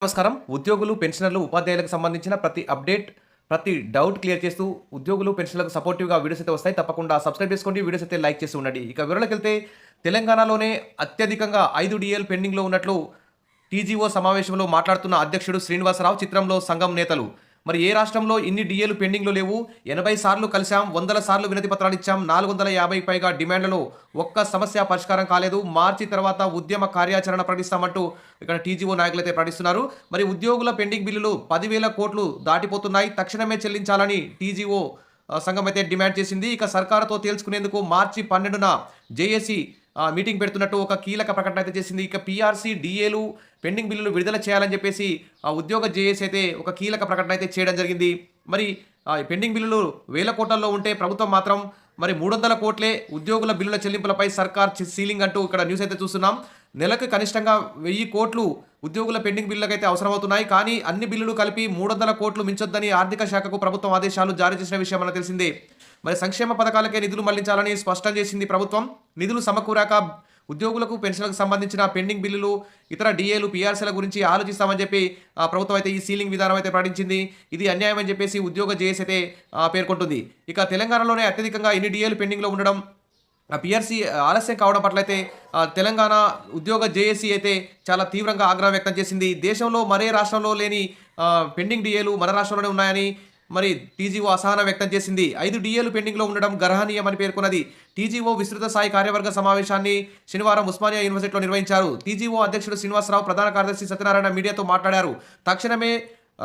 నమస్కారం. ఉద్యోగులు, పెన్షనర్లు, ఉపాధ్యాయులకు సంబంధించిన ప్రతి అప్డేట్, ప్రతి డౌట్ క్లియర్ చేస్తూ ఉద్యోగులు, పెన్షనర్లకు సపోర్టివ్‌గా వీడియోస్ అయితే వస్తాయి. తప్పకుండా సబ్స్క్రైబ్ చేసుకోండి. వీడియోస్ అయితే లైక్ చేస్తూ ఉండండి. ఇక వివరాలకెళ్తే తెలంగాణలోనే అత్యధికంగా 5 డీఏలు పెండింగ్‌లో ఉన్నట్లు టీజీఓ సమావేశంలో మాట్లాడుతున్న అధ్యక్షుడు శ్రీనివాసరావు, చిత్రంలో సంఘం నేతలు. మరి ఏ రాష్ట్రంలో ఇన్ని డీఏలు పెండింగ్‌లో లేవు? 80 సార్లు కలిసాం, వందల సార్లు వినతి పత్రాలిచ్చాం, 450 పైగా డిమాండ్లలో ఒక్క సమస్య పరిష్కారం కాలేదు. మార్చి తర్వాత ఉద్యమ కార్యాచరణ ప్రకటిస్తామంటూ ఇక్కడ టీజీఓ నాయకులైతే ప్రకటిస్తున్నారు. మరి ఉద్యోగుల పెండింగ్ బిల్లులు 10,000 కోట్లు దాటిపోతున్నాయి. తక్షణమే చెల్లించాలని టీజీఓ సంఘం అయితే డిమాండ్ చేసింది. ఇక సర్కారుతో తేల్చుకునేందుకు మార్చి 12న జేఏసీ మీటింగ్ పెడుతున్నట్టు ఒక కీలక ప్రకటన అయితే చేసింది. ఇక పీఆర్సీ, డీఏలు, పెండింగ్ బిల్లులు విడుదల చేయాలని చెప్పేసి ఉద్యోగ జేఏసీ అయితే ఒక కీలక ప్రకటన అయితే చేయడం జరిగింది. మరి పెండింగ్ బిల్లులు వేల కోట్లలో ఉంటే ప్రభుత్వం మాత్రం మరి 300 కోట్లే ఉద్యోగుల బిల్లుల చెల్లింపులపై సర్కార్ సీలింగ్ అంటూ ఇక్కడ న్యూస్ అయితే చూస్తున్నాం. నెలకు కనిష్టంగా 1000 కోట్లు ఉద్యోగుల పెండింగ్ బిల్లులకైతే అవసరమవుతున్నాయి. కానీ అన్ని బిల్లులు కలిపి 300 కోట్లు మించొద్దని ఆర్థిక శాఖకు ప్రభుత్వం ఆదేశాలు జారీ చేసిన విషయం మనకు తెలిసిందే. మరి సంక్షేమ పథకాలకే నిధులు మళ్లించాలని స్పష్టం చేసింది ప్రభుత్వం. నిధులు సమకూరాక ఉద్యోగులకు, పెన్షన్లకు సంబంధించిన పెండింగ్ బిల్లులు, ఇతర డీఏలు, పీఆర్సీల గురించి ఆలోచిస్తామని చెప్పి ప్రభుత్వం అయితే ఈ సీలింగ్ విధానం అయితే ప్రకటించింది. ఇది అన్యాయం అని చెప్పేసి ఉద్యోగ జేఏసీ అయితే పేర్కొంటుంది. ఇక తెలంగాణలోనే అత్యధికంగా ఇన్ని డీఏలు పెండింగ్లో ఉండడం, పీఆర్సీ ఆలస్యం కావడం పట్ల అయితే తెలంగాణ ఉద్యోగ జేఏసీ అయితే చాలా తీవ్రంగా ఆగ్రహం వ్యక్తం చేసింది. దేశంలో మరే రాష్ట్రంలో లేని పెండింగ్ డీఏలు మన రాష్ట్రంలోనే ఉన్నాయని మరి టీజీఓ అసహనం వ్యక్తం చేసింది. 5 డీఏలు పెండింగ్లో ఉండడం గర్హనీయమని పేర్కొన్నది. టీజీఓ విస్తృత స్థాయి కార్యవర్గ సమావేశాన్ని శనివారం ఉస్మానియా యూనివర్సిటీలో నిర్వహించారు. టీజీఓ అధ్యక్షుడు శ్రీనివాసరావు, ప్రధాన కార్యదర్శి సత్యనారాయణ మీడియాతో మాట్లాడారు. తక్షణమే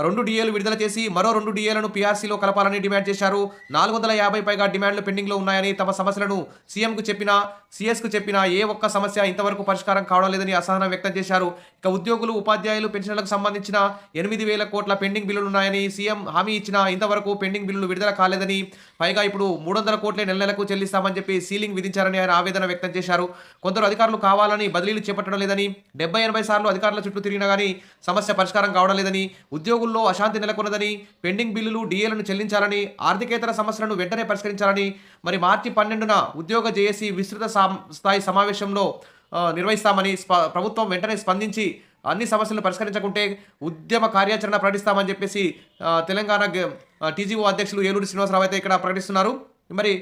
2 డీఏలు విడుదల చేసి మరో 2 డీఏలను పీఆర్సీలో కలపాలని డిమాండ్ చేశారు. 450 పైగా డిమాండ్లు పెండింగ్లో ఉన్నాయని, తమ సమస్యలను సీఎంకు చెప్పినా, సీఎస్కు చెప్పినా ఏ ఒక్క సమస్య ఇంతవరకు పరిష్కారం కావడం లేదని అసహనం వ్యక్తం చేశారు. ఇక ఉద్యోగులు, ఉపాధ్యాయులు, పెన్షన్లకు సంబంధించిన 8,000 కోట్ల పెండింగ్ బిల్లులు ఉన్నాయని సీఎం హామీ ఇచ్చినా ఇంతవరకు పెండింగ్ బిల్లులు విడుదల కాలేదని, పైగా ఇప్పుడు 300 కోట్లే నెల నెలకు చెల్లిస్తామని చెప్పి సీలింగ్ విధించారని ఆయన ఆవేదన వ్యక్తం చేశారు. కొందరు అధికారులు కావాలని బదిలీలు చేపట్టడం లేదని, 70-80 సార్లు అధికారుల చుట్టూ తిరిగినా కానీ సమస్య పరిష్కారం కావడం లేదని, ఉద్యోగుల్లో అశాంతి నెలకొన్నదని, పెండింగ్ బిల్లులు, డీఏలను చెల్లించాలని, ఆర్థికేతర సమస్యలను వెంటనే పరిష్కరించాలని, మరి మార్చి 12న ఉద్యోగ జేఏసీ విస్తృత స్థాయి సమావేశంలో నిర్వహిస్తామని, ప్రభుత్వం వెంటనే స్పందించి అన్ని సమస్యలను పరిష్కరించకుంటే ఉద్యమ కార్యాచరణ ప్రకటిస్తామని చెప్పేసి తెలంగాణ టీజీఓ అధ్యక్షులు ఏలూరు శ్రీనివాసరావు అయితే ఇక్కడ ప్రకటిస్తున్నారు. మరి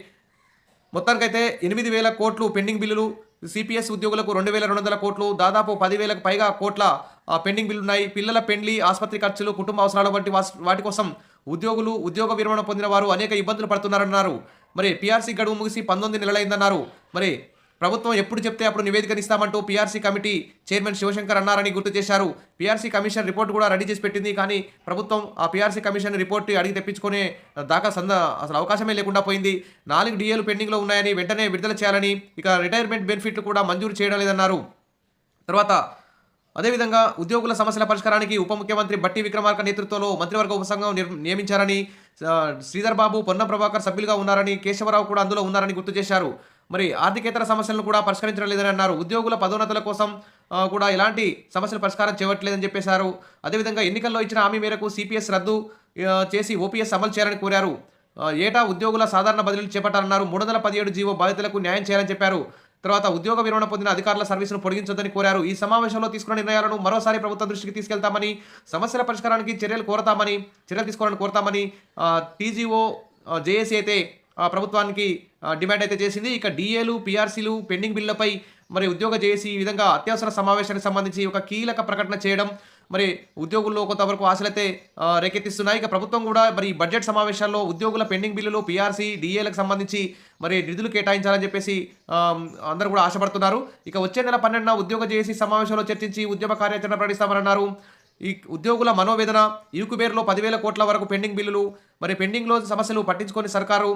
మొత్తానికైతే 8,000 కోట్లు పెండింగ్ బిల్లులు, సిపిఎస్ ఉద్యోగులకు 2,200 కోట్లు, దాదాపు 10,000కు పైగా కోట్ల పెండింగ్ బిల్లులు ఉన్నాయి. పిల్లల పెండ్లి, ఆసుపత్రి ఖర్చులు, కుటుంబ అవసరాల వంటి వాటి కోసం ఉద్యోగులు, ఉద్యోగ విరమణ పొందిన వారు అనేక ఇబ్బందులు పడుతున్నారన్నారు. మరి పీఆర్సీ గడువు ముగిసి 19 నెలలైందన్నారు. మరి ప్రభుత్వం ఎప్పుడు చెప్తే అప్పుడు నివేదికనిస్తామంటూ పీఆర్సీ కమిటీ చైర్మన్ శివశంకర్ అన్నారని గుర్తు చేశారు. పీఆర్సీ కమిషన్ రిపోర్ట్ కూడా రెడీ చేసి పెట్టింది. కానీ ప్రభుత్వం ఆ పీఆర్సీ కమిషన్ రిపోర్ట్ అడిగి తెప్పించుకునే దాకా అసలు అవకాశమే లేకుండా పోయింది. 4 డీఏలు పెండింగ్లో ఉన్నాయని, వెంటనే విడుదల చేయాలని, ఇక రిటైర్మెంట్ బెనిఫిట్లు కూడా మంజూరు చేయడం లేదన్నారు. తర్వాత అదేవిధంగా ఉద్యోగుల సమస్యల పరిష్కారానికి ఉప ముఖ్యమంత్రి బట్టి విక్రమార్క నేతృత్వంలో మంత్రివర్గ ఉపసంఘం నియమించారని, శ్రీధర్ బాబు, పొన్నం ప్రభాకర్ సభ్యులుగా ఉన్నారని, కేశవరావు కూడా అందులో ఉన్నారని గుర్తు చేశారు. మరి ఆర్థికేతర సమస్యలను కూడా పరిష్కరించడం లేదని అన్నారు. ఉద్యోగుల పదోన్నతుల కోసం కూడా ఎలాంటి సమస్యలు పరిష్కారం చేయట్లేదని చెప్పేశారు. అదేవిధంగా ఎన్నికల్లో ఇచ్చిన హామీ మేరకు సిపిఎస్ రద్దు చేసి ఓపీఎస్ అమలు చేయాలని కోరారు. ఏటా ఉద్యోగుల సాధారణ బదిలీలు చేపట్టాలన్నారు. 317 జీవో బాధితులకు న్యాయం చేయాలని చెప్పారు. తర్వాత ఉద్యోగ విరమణ పొందిన అధికారుల సర్వీసును పొడిగించొద్దని కోరారు. ఈ సమావేశంలో తీసుకున్న నిర్ణయాలను మరోసారి ప్రభుత్వం దృష్టికి తీసుకెళ్తామని, సమస్యల పరిష్కారానికి చర్యలు తీసుకోవాలని కోరతామని టీజీఓ జేఏసీ అయితే ప్రభుత్వానికి డిమాండ్ అయితే చేసింది. ఇక డీఏలు, పీఆర్సీలు, పెండింగ్ బిల్లులపై మరి ఉద్యోగ జేఏసీ ఈ విధంగా అత్యవసర సమావేశానికి సంబంధించి ఒక కీలక ప్రకటన చేయడం మరి ఉద్యోగుల్లో కొంతవరకు ఆశలైతే రేకెత్తిస్తున్నాయి. ఇక ప్రభుత్వం కూడా మరి బడ్జెట్ సమావేశాల్లో ఉద్యోగుల పెండింగ్ బిల్లులు, పీఆర్సీ, డీఏలకు సంబంధించి మరి నిధులు కేటాయించాలని చెప్పేసి అందరూ కూడా ఆశపడుతున్నారు. ఇక వచ్చే నెల 12న ఉద్యోగ జేఏసీ సమావేశంలో చర్చించి ఉద్యమ కార్యాచరణ ప్రకటిస్తామన్నారు. ఈ ఉద్యోగుల మనోవేదన, యూకుబేర్లో 10,000 కోట్ల వరకు పెండింగ్ బిల్లులు, మరి పెండింగ్లో సమస్యలు పట్టించుకొని సర్కారు,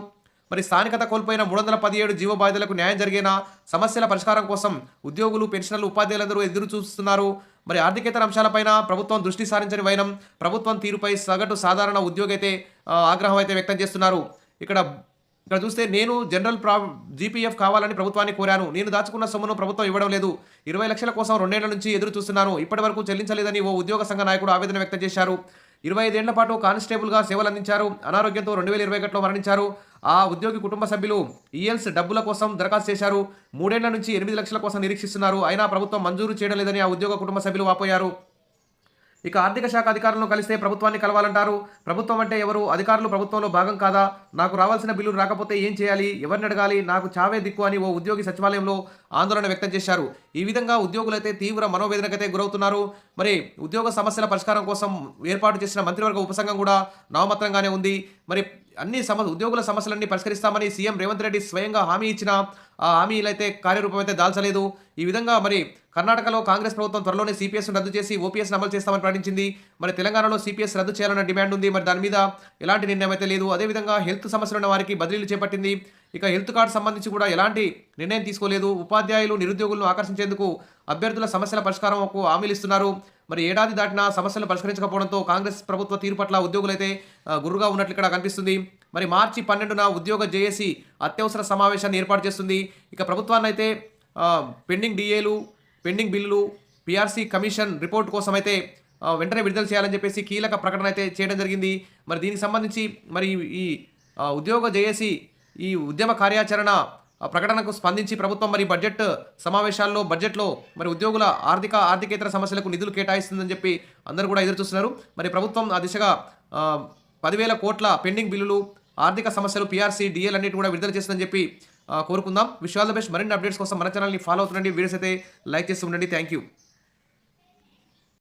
మరి స్థానికత కోల్పోయిన 317 జీవో బాధితులకు న్యాయం జరిగేనా, సమస్యల పరిష్కారం కోసం ఉద్యోగులు, పెన్షనర్లు, ఉపాధ్యాయులందరూ ఎదురు చూస్తున్నారు. మరి ఆర్థికేతర అంశాలపైన ప్రభుత్వం దృష్టి సారించని వైనం, ప్రభుత్వం తీరుపై సగటు సాధారణ ఉద్యోగి అయితే ఆగ్రహం అయితే వ్యక్తం చేస్తున్నారు. ఇక్కడ చూస్తే నేను జనరల్ జీపీఎఫ్ కావాలని ప్రభుత్వాన్ని కోరాను. నేను దాచుకున్న సొమ్మును ప్రభుత్వం ఇవ్వడం లేదు. 20 లక్షల కోసం 2 ఏళ్ల నుంచి ఎదురు చూస్తున్నాను. ఇప్పటి వరకు చెల్లించలేదని ఓ ఉద్యోగ సంఘ నాయకుడు ఆవేదన వ్యక్తం చేశారు. 25 ఏళ్ల పాటు కానిస్టేబుల్గా సేవలు అందించారు. అనారోగ్యంతో 2021లో మరణించారు. ఆ ఉద్యోగి కుటుంబ సభ్యులు ఈఎల్స్ డబ్బుల కోసం దరఖాస్తు చేశారు. 3 ఏళ్ల నుంచి 8 లక్షల కోసం నిరీక్షిస్తున్నారు. అయినా ప్రభుత్వం మంజూరు చేయడం లేదని ఆ ఉద్యోగ కుటుంబ సభ్యులు వాపోయారు. ఇక ఆర్థిక శాఖ అధికారులను కలిస్తే ప్రభుత్వాన్ని కలవాలంటారు. ప్రభుత్వం అంటే ఎవరు? అధికారులు ప్రభుత్వంలో భాగం కాదా? నాకు రావాల్సిన బిల్లులు రాకపోతే ఏం చేయాలి? ఎవరిని అడగాలి? నాకు చావే దిక్కు అని ఓ ఉద్యోగి సచివాలయంలో ఆందోళన వ్యక్తం చేశారు. ఈ విధంగా ఉద్యోగులైతే తీవ్ర మనోవేదనకైతే గురవుతున్నారు. మరి ఉద్యోగ సమస్యల పరిష్కారం కోసం ఏర్పాటు చేసిన మంత్రివర్గ ఉపసంఘం కూడా నామమాత్రంగానే ఉంది. మరి అన్ని ఉద్యోగుల సమస్యలన్నీ పరిష్కరిస్తామని సీఎం రేవంత్ రెడ్డి స్వయంగా హామీ ఇచ్చిన ఆ హామీలైతే కార్యరూపం అయితే దాల్చలేదు. ఈ విధంగా మరి కర్ణాటకలో కాంగ్రెస్ ప్రభుత్వం త్వరలోనే సిపిఎస్ను రద్దు చేసి ఓపీఎస్ను అమలు చేస్తామని ప్రకటించింది. మరి తెలంగాణలో సిపిఎస్ రద్దు చేయాలన్న డిమాండ్ ఉంది. మరి దాని మీద ఎలాంటి నిర్ణయం అయితే లేదు. అదేవిధంగా హెల్త్ సమస్యలు ఉన్న వారికి బదిలీలు చేపట్టింది. ఇక హెల్త్ కార్డు సంబంధించి కూడా ఎలాంటి నిర్ణయం తీసుకోలేదు. ఉపాధ్యాయులు నిరుద్యోగులను ఆకర్షించేందుకు అభ్యర్థుల సమస్యల పరిష్కారంకు హామీలు ఇస్తున్నారు. మరి ఏడాది దాటినా సమస్యలు పరిష్కరించకపోవడంతో కాంగ్రెస్ ప్రభుత్వ తీరు పట్ల ఉద్యోగులైతే గుర్రుగా ఉన్నట్లు ఇక్కడ కనిపిస్తుంది. మరి మార్చి 12న ఉద్యోగ జేఏసీ అత్యవసర సమావేశాన్ని ఏర్పాటు చేస్తుంది. ఇక ప్రభుత్వాన్ని అయితే పెండింగ్ డిఏలు, పెండింగ్ బిల్లులు, పీఆర్సీ కమిషన్ రిపోర్ట్ కోసం అయితే వెంటనే విడుదల చేయాలని చెప్పేసి కీలక ప్రకటన అయితే చేయడం జరిగింది. మరి దీనికి సంబంధించి మరి ఈ ఉద్యోగ జేఏసీ ఈ ఉద్యమ కార్యాచరణ ప్రకటనకు స్పందించి ప్రభుత్వం మరి బడ్జెట్లో మరి ఉద్యోగుల ఆర్థికేతర సమస్యలకు నిధులు కేటాయిస్తుందని చెప్పి అందరూ కూడా ఎదురు చూస్తున్నారు. మరి ప్రభుత్వం ఆ దిశగా 10,000 కోట్ల పెండింగ్ బిల్లులు, ఆర్థిక సమస్యలు, పీఆర్సీ, డిఎల్ అన్నిటి కూడా విడుదల చేస్తుందని చెప్పి కోరుకుందాం. Wish all the best. మరిన్ని అప్డేట్స్ కోసం మన ఛానల్ని ఫాలో అవుతుండండి. వీడియోస్ అయితే లైక్ చేస్తూ ఉండండి. Thank you.